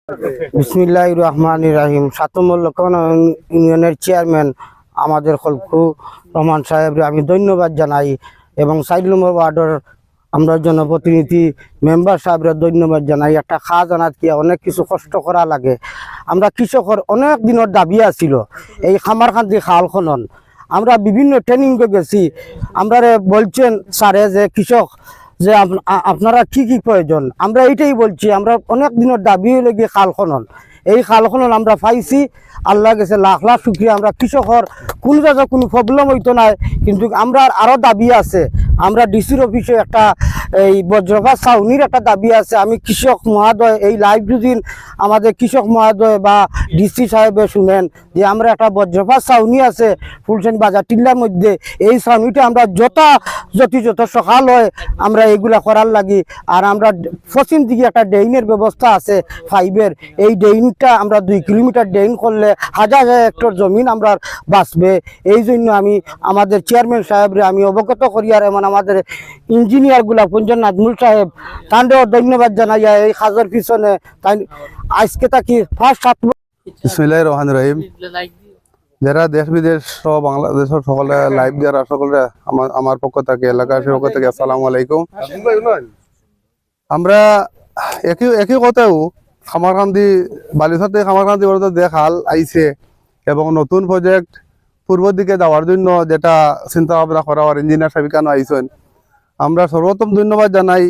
বিসমিল্লাহির রহমানির রহিম। সাতমল লক্ষণ ইউনিয়নের চেয়ারম্যান আমাদের খলকু রহমান সাহেবরে আমি ধন্যবাদ জানাই এবং 4 নম্বর ওয়ার্ডের আমরা জনপ্রতিনিধি মেম্বার সাহেবরে ধন্যবাদ জানাই। একটা খাজ আনাত কি অনেক কিছু কষ্ট করা লাগে। আমরা কৃষকের অনেক দিনের দাবি আছিল এই খামারখান্দি খাল খনন। আমরা বিভিন্ন ট্রেনিং গেছি, আমরা বলছেন স্যারে যে কৃষক যে আপনারা কি কি প্রয়োজন, আমরা এইটাই বলছি। আমরা অনেক দিনের দাবি হলে গিয়ে খাল খনন, এই খাল খনন আমরা পাইছি। আল্লাহ গেছে লাখ লাখ শুক্রিয়া। আমরা কৃষকর কোনো জায়গায় কোনো প্রবলেম হইতো না, কিন্তু আমরা আরও দাবি আছে। আমরা ডিসির অফিসে একটা এই বজ্রপাত ছাউনির একটা দাবি আছে। আমি কৃষক মহোদয় এই লাইভ যদি আমাদের কৃষক মহোদয় বা ডিসি সাহেবে শুনেন যে আমরা একটা বজ্রপাত ছাউনি আছে ফুলসেন বাজার টিল্লার মধ্যে, এই ছাউনিটা আমরা যত সকাল হয় আমরা এইগুলা করার লাগি। আর আমরা পশ্চিম দিকে একটা ড্রেইনের ব্যবস্থা আছে ফাইবের, এই ড্রেইনটা আমরা 2 কিলোমিটার ড্রেইন করলে হাজার হাজার হেক্টর জমিন আমরা বাঁচবে। এই জন্য আমি আমাদের চেয়ারম্যান সাহেবরে আমি অবগত করি। আর এমন আমাদের ইঞ্জিনিয়ারগুলা পঞ্জন নাজমুল সাহেব তাঁদেরও ধন্যবাদ জানাই এই কাজের পিছনে। তাই আজকে তাকি ফার্স্ট 7 বিসমিল্লাহির রহমানির রহিম। যারা দেশ বিদেশ সহ বাংলাদেশের সকলে লাইভ যারা সকলে আমার পক্ষ থেকে এলাকার পক্ষ থেকে আসসালামু আলাইকুম। আমরা একই কথাও খামারকান্দি বালিসাতে খামারকান্দি দেখাল আইছে এবং নতুন প্রজেক্ট পূর্ব দিকে যাওয়ার জন্য যেটা চিন্তা ভাবনা করা আর ইঞ্জিনিয়ার সাহেবানো আইছেন। আমরা সর্বোত্তম ধন্যবাদ জানাই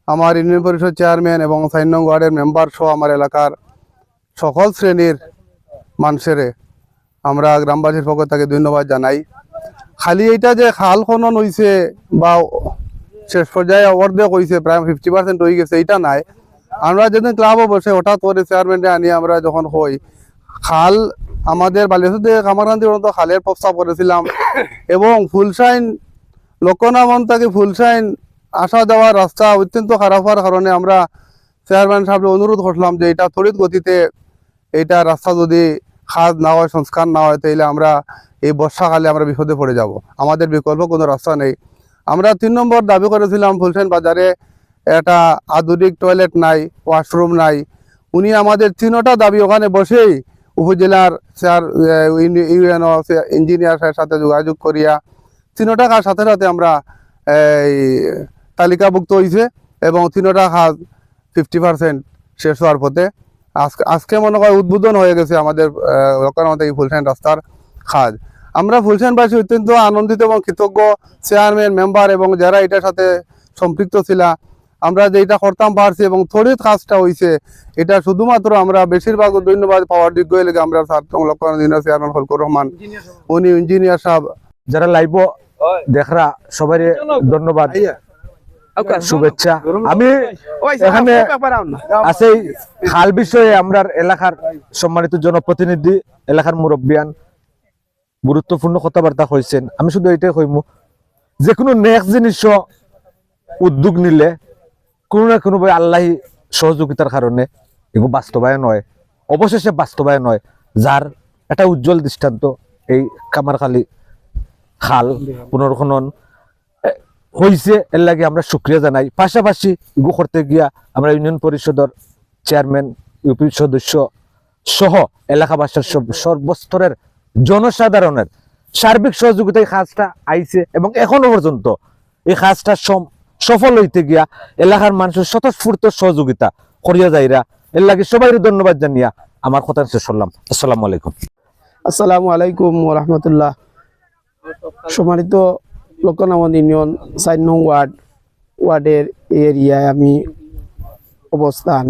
আমার ইউনিয়ন পরিষদ চেয়ারম্যান এবং 4 নং ওয়ার্ডের মেম্বার সহ আমার এলাকার সকল শ্রেণীর মানুষেরে আমরা গ্রামবাসীর পক্ষ থেকে ধন্যবাদ জানাই। খালি এইটা যে খাল খনন হয়েছে বা শেষ পর্যায়ে অর্ধেক হয়েছে, প্রায় 50% হয়ে গেছে, এইটা নাই। আমরা যেদিন ক্লাবও বসে হঠাৎ করে চেয়ারম্যানকে আনি আমরা যখন হই খাল আমাদের বালিয়াসুতে কামারকান্দি পর্যন্ত খালের প্রস্তাব করেছিলাম এবং ফুলশাইন লক্ষণামন থেকে ফুলশাইন আসা যাওয়ার রাস্তা অত্যন্ত খারাপ হওয়ার কারণে আমরা চেয়ারম্যান সাহেব অনুরোধ করলাম যে এটা তড়িৎ গতিতে এইটা রাস্তা যদি খাজ না হয়, সংস্কার না হয়, তাইলে আমরা এই বর্ষাকালে আমরা বিপদে পড়ে যাব। আমাদের বিকল্প কোনো রাস্তা নেই। আমরা 3 নম্বর দাবি করেছিলাম ফুলশাইন বাজারে একটা আধুনিক টয়লেট নাই, ওয়াশরুম নাই। উনি আমাদের 3টা দাবি ওখানে বসেই উপজেলার ইউএনও ইঞ্জিনিয়ার সাথে যোগাযোগ করিয়া 3টা কাজ সাথে সাথে আমরা এই তালিকাভুক্ত হয়েছে এবং 3টা কাজ 50% শেষ হওয়ার পথে। আজকে মনে হয় উদ্বোধন হয়ে গেছে আমাদের লক্ষ্যণামতে এই ফুলশাইন রাস্তার কাজ। আমরা ফুলশাইনবাসী অত্যন্ত আনন্দিত এবং কৃতজ্ঞ চেয়ারম্যান মেম্বার এবং যারা এটার সাথে সম্পৃক্ত ছিল। আমরা যে এটা করতাম পারছি এবং থরিত কাজটা হয়েছে, এটা শুধুমাত্র আমরা বেশিরভাগ ধন্যবাদ পাওয়ার যোগ্য হলে আমরা লক্ষ্যণামত চেয়ারম্যান ফলকুর রহমান উনি ইঞ্জিনিয়ার সাহেব যারা লাইভ দেখরা সবাই ধন্যবাদ, শুভেচ্ছা। আমি এখানে আছে খাল বিষয়ে আমরা এলাকার সম্মানিত জনপ্রতিনিধি এলাকার মুরব্বিয়ান গুরুত্বপূর্ণ কথাবার্তা হয়েছেন। আমি শুধু এটাই কইমু যে কোনো নেক্সট জিনিস উদ্যোগ নিলে কোনো না কোনো আল্লাহ সহযোগিতার কারণে এগুলো বাস্তবায়ন হয়, অবশেষে বাস্তবায়ন হয়। যার একটা উজ্জ্বল দৃষ্টান্ত এই কামারখালী খাল পুনর্খনন হয়েছে, এর লাগে আমরা শুক্রিয়া জানাই। পাশাপাশি এগুলো করতে গিয়া আমরা ইউনিয়ন পরিষদের চেয়ারম্যান, ইউপি সদস্য সহ এলাকাবাসীর সর্বস্তরের জনসাধারণের সার্বিক সহযোগিতায় কাজটা আইছে এবং এখনো পর্যন্ত এই কাজটা সফল হইতে গিয়া এলাকার মানুষের স্বতঃস্ফূর্ত সহযোগিতা করিয়া যাইরা, এর লাগে সবাই ধন্যবাদ জানিয়া আমার কথা শেষ করলাম। আসসালামু আলাইকুম। আসসালামু আলাইকুম ওয়া রাহমাতুল্লাহ। সম্মানিত লক্ষ্যণামত ইউনিয়ন 4 নং ওয়ার্ডের এরিয়ায় আমি অবস্থান।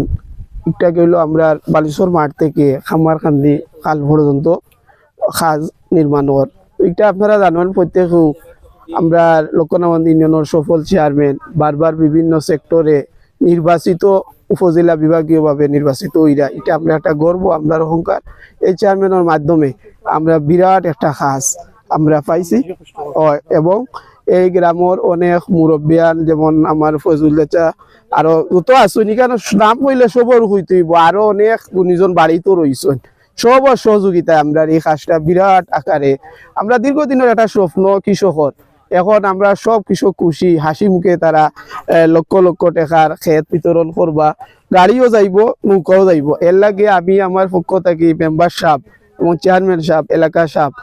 একটা গেল আমরা বালিশ্বর মাঠ থেকে খামারকান্দি খাল পর্যন্ত খাজ নির্মাণের। এটা আপনারা জানেন প্রত্যেকেও আমরা লক্ষ্যণামত ইউনিয়নের সফল চেয়ারম্যান বারবার বিভিন্ন সেক্টরে নির্বাচিত, উপজেলা বিভাগীয়ভাবে নির্বাচিত হইরা। এটা আমরা একটা গর্ব, আমরা অহংকার। এই চেয়ারম্যানের মাধ্যমে আমরা বিরাট একটা খাজ আমরা পাইছি এবং এই গ্রামের অনেক মুরব্বিয়ান যেমন আমার ফজল চাচা আরো তো আসুনি, কেন নাম হইলে সবর হইতেইব, আরো অনেক গুণীজন বাড়িতে রয়েছেন। সবার সহযোগিতায় আমরা এই কাজটা বিরাট আকারে, আমরা দীর্ঘদিনের একটা স্বপ্ন কৃষকর এখন আমরা সব কিছু খুশি হাসি মুখে তারা লক্ষ লক্ষ টাকার ক্ষেত বিতরণ করবা, গাড়িও যাইব, নৌকাও যাইব। এর লাগে আমি আমার পক্ষ থেকে মেম্বার সাহেব এবং চেয়ারম্যান সাহেব, এলাকা সাহেব,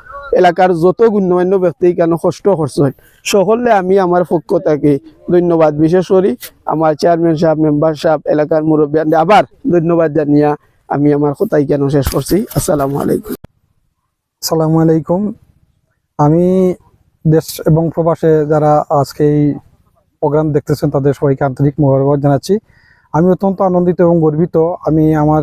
এলাকার যত গণ্যমান্য ব্যক্তি কেন কষ্ট করছেন সকলে আমি আমার পক্ষ থেকে ধন্যবাদ, বিশেষ করে আমার চেয়ারম্যান সাহেব, মেম্বার সাহেব, এলাকার মুরব্বী আবার ধন্যবাদ জানিয়া আমি আমার কথাই কেন শেষ করছি। আসসালামু আলাইকুম। আসসালামু আলাইকুম। আমি দেশ এবং প্রবাসে যারা আজকে এই প্রোগ্রাম দেখতেছেন তাদের সবাইকে আন্তরিক মোবারকবাদ জানাচ্ছি। আমি অত্যন্ত আনন্দিত এবং গর্বিত। আমি আমার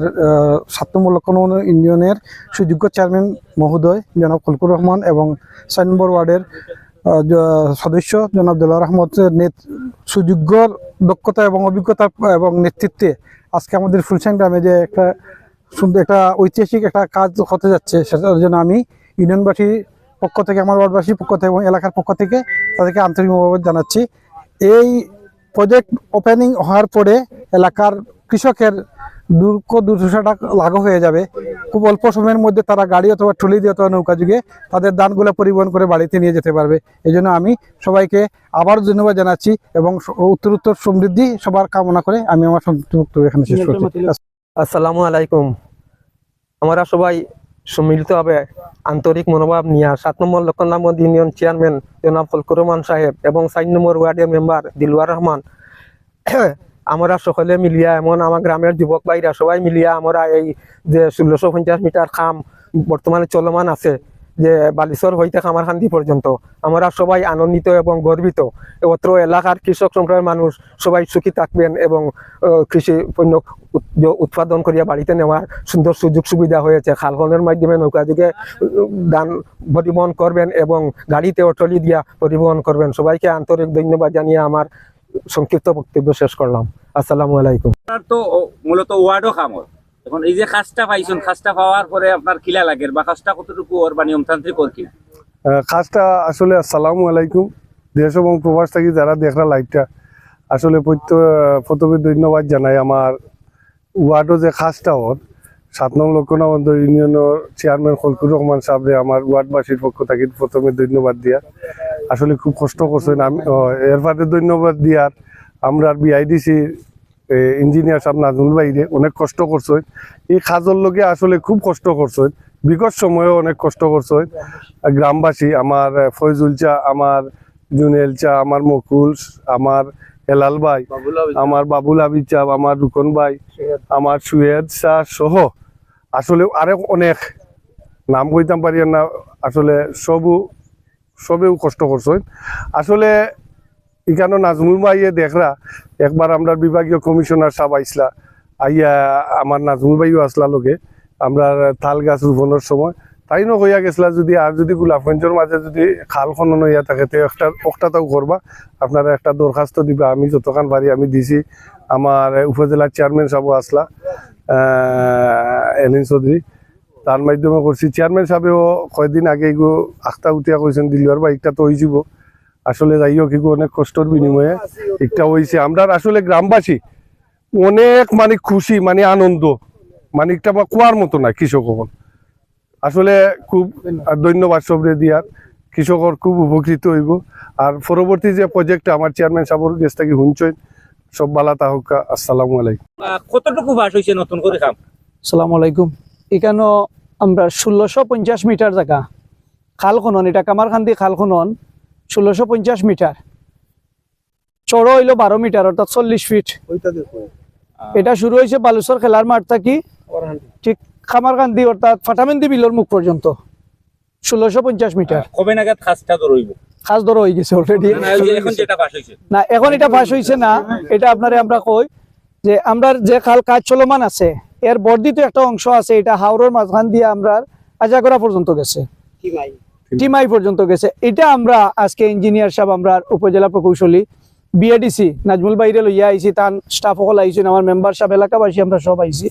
৭ নম্বর লক্ষ্মণ ইউনিয়নের সুযোগ্য চেয়ারম্যান মহোদয় জনাব খলকুর রহমান এবং ৬ নম্বর ওয়ার্ডের সদস্য জনাব দেলোয়ার আহমদের সুযোগ্য দক্ষতা এবং অভিজ্ঞতা এবং নেতৃত্বে আজকে আমাদের ফুলসাং গ্রামে যে একটা সুন্দর একটা ঐতিহাসিক একটা কাজ হতে যাচ্ছে, সেটার জন্য আমি ইউনিয়নবাসীর পক্ষ থেকে, আমার ওয়ার্ডবাসীর পক্ষ থেকে এবং এলাকার পক্ষ থেকে তাদেরকে আন্তরিক মোবারকবাদ জানাচ্ছি। এই প্রজেক্ট ওপেনিং হওয়ার পরে এলাকার কৃষকের দুর্দশাটা লাঘব হয়ে যাবে। খুব অল্প সময়ের মধ্যে তারা গাড়ি অথবা ট্রলি দিয়ে অথবা নৌকা যুগে তাদের ধানগুলো পরিবহন করে বাড়িতে নিয়ে যেতে পারবে। এই জন্য আমি সবাইকে আবার ধন্যবাদ জানাচ্ছি এবং উত্তরোত্তর সমৃদ্ধি সবার কামনা করে আমি আমার সংক্ষিপ্ত এখানে শেষ করছি। আসসালামু আলাইকুম। আমরা সবাই সম্মিলিতভাবে আন্তরিক মনোভাব নিয়ে ৭ নম্বর লক্ষণামদ ইউনিয়ন চেয়ারম্যান জনাব ফলকুর রহমান সাহেব এবং ৪ নম্বর ওয়ার্ডের মেম্বার দিলওয়ার রহমান, আমরা সকলে মিলিয়া এমন আমার গ্রামের যুবক ভাইরা সবাই মিলিয়া আমরা এই যে ১৬৫০ মিটার খাম বর্তমানে চলমান আছে, যে বালিচর হইতে খামারখান্দি পর্যন্ত, আমরা সবাই আনন্দিত এবং গর্বিত। অত্র এলাকার কৃষক সম্প্রদায়ের মানুষ সবাই সুখী থাকবেন এবং কৃষি পণ্য উৎপাদন করিয়া বাড়িতে নেওয়ার সুন্দর সুযোগ সুবিধা হয়েছে। খালখনের মাধ্যমে নৌকা যুগে ধান পরিবহন করবেন এবং গাড়িতে ট্রলি দিয়া পরিবহন করবেন। সবাইকে আন্তরিক ধন্যবাদ জানিয়ে আমার সংক্ষিপ্ত বক্তব্য শেষ করলাম। আসসালামু আলাইকুম। তো মূলত ওয়ার্ডও খামর, এখন এই যে খাসটা পাইছেন, খাসটা পাওয়ার পরে আপনার কিলা লাগে বা খাসটা কতটুকু ওর বা নিয়মতান্ত্রিক ওর কি খাসটা আসলে আসসালামু আলাইকুম। দেশ এবং প্রবাস থেকে যারা দেখরা লাইভটা আসলে প্রথমে ধন্যবাদ জানাই আমার ওয়ার্ডও যে খাসটা ওর ৭ নং লক্ষণাবন্ধ ইউনিয়নের চেয়ারম্যান খলকুর রহমান সাহেবরে আমার ওয়ার্ডবাসীর পক্ষ থেকে প্রথমে ধন্যবাদ দিয়া, আসলে খুব কষ্ট করছেন। আমি এর বাদে ধন্যবাদ দিয়ার আমরা বিআইডিসি ইঞ্জিনিয়ার সাহেব নাজমুল ভাইরে অনেক কষ্ট করছেন। এই খাজর লগে আসলে খুব কষ্ট করছেন, বিগত সময়েও অনেক কষ্ট করছেন গ্রামবাসী। আমার ফয়জুল চা, আমার জুনেল চা, আমার মকুল, আমার হেলাল ভাই, আমার বাবুল আবিদ চা, আমার রুকন ভাই, আমার সুয়েদ শাহ সহ আসলে আরেক অনেক নাম কইতাম পারি না, আসলে সবেও কষ্ট করছেন। আসলে এখানে নাজমুল ভাইয়ে দেখরা একবার আমরা বিভাগীয় কমিশনার সাহেব আইসলা, আইয়া আমার নাজমুল ভাইও আসলা লোকে আমরা তাল গাছ রোপণের সময় তাই ন হইয়া গেছিলা, যদি গোলাপগঞ্জের মাঝে যদি খাল খনন হইয়া থাকে তো একটাও করবা, আপনারা একটা দরখাস্ত দিবা। আমি যতক্ষণ পারি আমি দিছি। আমার উপজেলার চেয়ারম্যান সাহেব আসলা এলিন চৌধুরী, তার মাধ্যমে করছি। চেয়ারম্যান সাহেবেও কয়েকদিন আগে এগো আখটা উঠিয়া কইছেন দিলিওর বা একটা তো হয়ে যাব। আসলে যাইও কি অনেক কষ্টর বিনিময়ে একটা হয়েছে। আমরা আসলে গ্রামবাসী অনেক মানে খুশি, মানে আনন্দ, মানে একটা কুয়ার মতো না কৃষক আসলে খুব ধন্যবাদ সবরে দিয়ার। কৃষকর খুব উপকৃত হইব। আর পরবর্তী যে প্রজেক্ট আমার চেয়ারম্যান সাহেবের কাছ থেকে শুনছেন সব বালা তাহকা। আসসালামু আলাইকুম। কতটুকু বাস হয়েছে নতুন করে খাম? আসসালামু আলাইকুম। এখানে আমরা ১৬৫০ মিটার জায়গা খাল খনন, এটা কামারখান্দি খাল খনন ১৬৫০ মিটার, চড়ো হইল ১২ মিটার অর্থাৎ ৪০ ফিট। এটা শুরু হয়েছে বালুচর খেলার মাঠ থাকি ঠিক খামারকান্দি অর্থাৎ ফাটামেন্দি বিলের মুখ পর্যন্ত ১৬৫০ মিটার। কবে নাগাদ খাসটা ধরইব? খাস ধরো হয়ে গেছে অলরেডি। এখন যেটা বাস হয়েছে না, এখন এটা ফাঁস হয়েছে না। এটা আপনারে আমরা কই যে আমরা যে খাল কাজ চলমান আছে এর বর্ধিত একটা অংশ আছে, এটা হাওড়ের মাঝখান দিয়ে আমরা আজাগরা পর্যন্ত গেছে, টিমাই পর্যন্ত গেছে। এটা আমরা আজকে ইঞ্জিনিয়ার সাহেব, আমরা উপজেলা প্রকৌশলী বিএডিসি নাজমুল বাইরে লইয়া আইছি, তার স্টাফ সকল আইছেন, আমার মেম্বার সাহেব, এলাকাবাসী আমরা সব আইছি।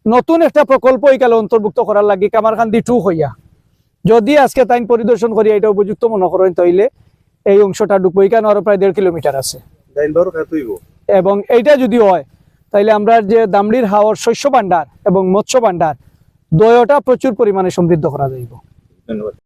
নতুন একটা প্রকল্প এইকালে অন্তর্ভুক্ত করার লাগে কামারখান্দি 2 হইয়া। যদি আজকে তাই পরিদর্শন করি এটা উপযুক্ত মনে করেন তাইলে এই অংশটা ঢুকবো। এখানে আরো প্রায় ১.৫ কিলোমিটার আছে এবং এইটা যদি হয় তাইলে আমরা যে দামড়ির হাওর শস্য ভান্ডার এবং মৎস্য ভান্ডার দয়টা প্রচুর পরিমাণে সমৃদ্ধ করা যাইব। ধন্যবাদ।